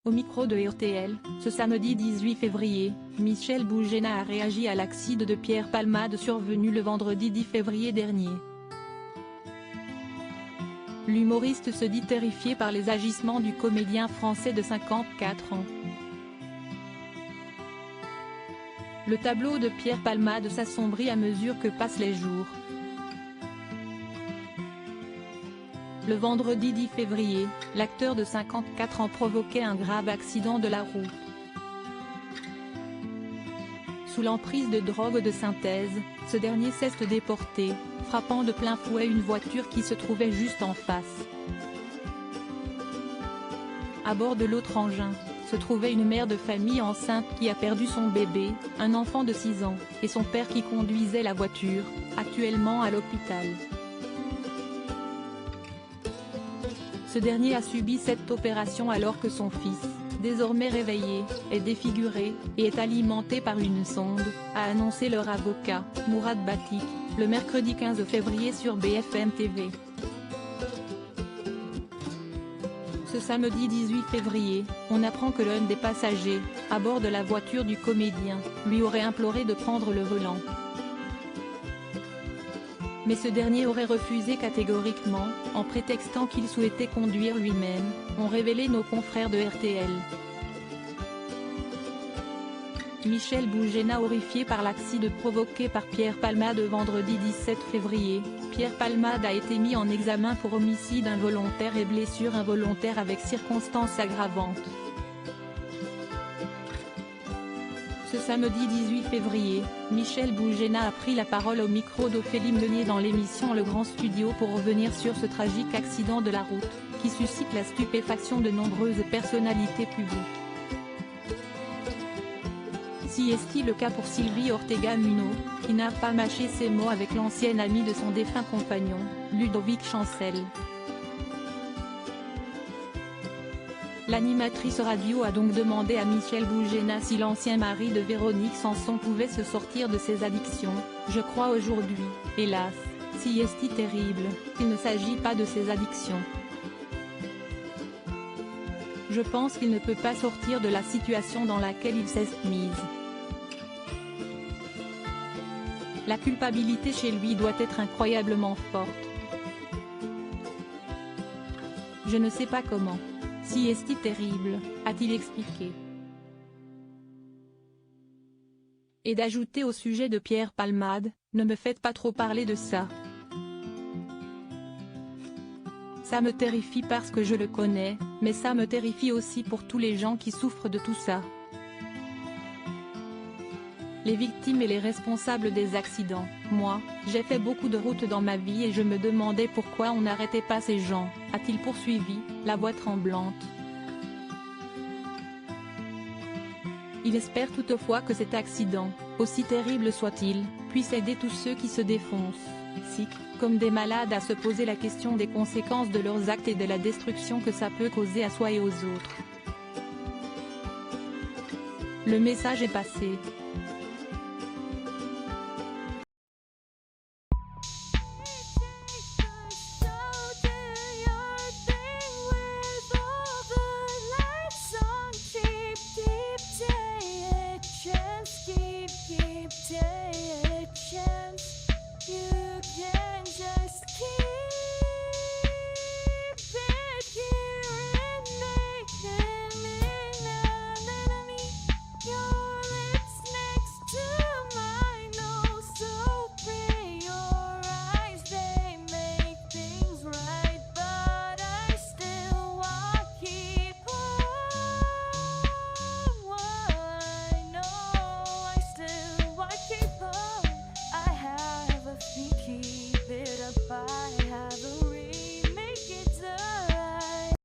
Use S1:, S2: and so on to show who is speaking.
S1: Au micro de RTL, ce samedi 18 février, Michel Boujena a réagi à l'accident de Pierre Palmade survenu le vendredi 10 février dernier. L'humoriste se dit terrifié par les agissements du comédien français de 54 ans. Le tableau de Pierre Palmade s'assombrit à mesure que passent les jours. Le vendredi 10 février, l'acteur de 54 ans provoquait un grave accident de la route. Sous l'emprise de drogue de synthèse, ce dernier s'est déporté, frappant de plein fouet une voiture qui se trouvait juste en face. À bord de l'autre engin, se trouvait une mère de famille enceinte qui a perdu son bébé, un enfant de 6 ans, et son père qui conduisait la voiture, actuellement à l'hôpital. Ce dernier a subi cette opération alors que son fils, désormais réveillé, est défiguré, et est alimenté par une sonde, a annoncé leur avocat, Mourad Batik, le mercredi 15 février sur BFM TV. Ce samedi 18 février, on apprend que l'un des passagers, à bord de la voiture du comédien, lui aurait imploré de prendre le volant. Mais ce dernier aurait refusé catégoriquement, en prétextant qu'il souhaitait conduire lui-même, ont révélé nos confrères de RTL. Michel Boujena horrifié par l'accident provoqué par Pierre Palmade vendredi 17 février, Pierre Palmade a été mis en examen pour homicide involontaire et blessure involontaire avec circonstances aggravantes. Ce samedi 18 février, Michel Boujena a pris la parole au micro d'Ophélie Meunier dans l'émission Le Grand Studio pour revenir sur ce tragique accident de la route, qui suscite la stupéfaction de nombreuses personnalités publiques. Si est-il le cas pour Sylvie Ortega Muno, qui n'a pas mâché ses mots avec l'ancien ami de son défunt compagnon, Ludovic Chancel. L'animatrice radio a donc demandé à Michel Boujena si l'ancien mari de Véronique Sanson pouvait se sortir de ses addictions. Je crois aujourd'hui, hélas, si est-il terrible, qu'il ne s'agit pas de ses addictions. Je pense qu'il ne peut pas sortir de la situation dans laquelle il s'est mis. La culpabilité chez lui doit être incroyablement forte. Je ne sais pas comment. Si est-il terrible, a-t-il expliqué. Et d'ajouter au sujet de Pierre Palmade, ne me faites pas trop parler de ça. Ça me terrifie parce que je le connais, mais ça me terrifie aussi pour tous les gens qui souffrent de tout ça. Les victimes et les responsables des accidents. Moi, j'ai fait beaucoup de routes dans ma vie et je me demandais pourquoi on n'arrêtait pas ces gens, a-t-il poursuivi, la voix tremblante. Il espère toutefois que cet accident, aussi terrible soit-il, puisse aider tous ceux qui se défoncent, comme des malades à se poser la question des conséquences de leurs actes et de la destruction que ça peut causer à soi et aux autres. Le message est passé.
S2: Take a chance, you can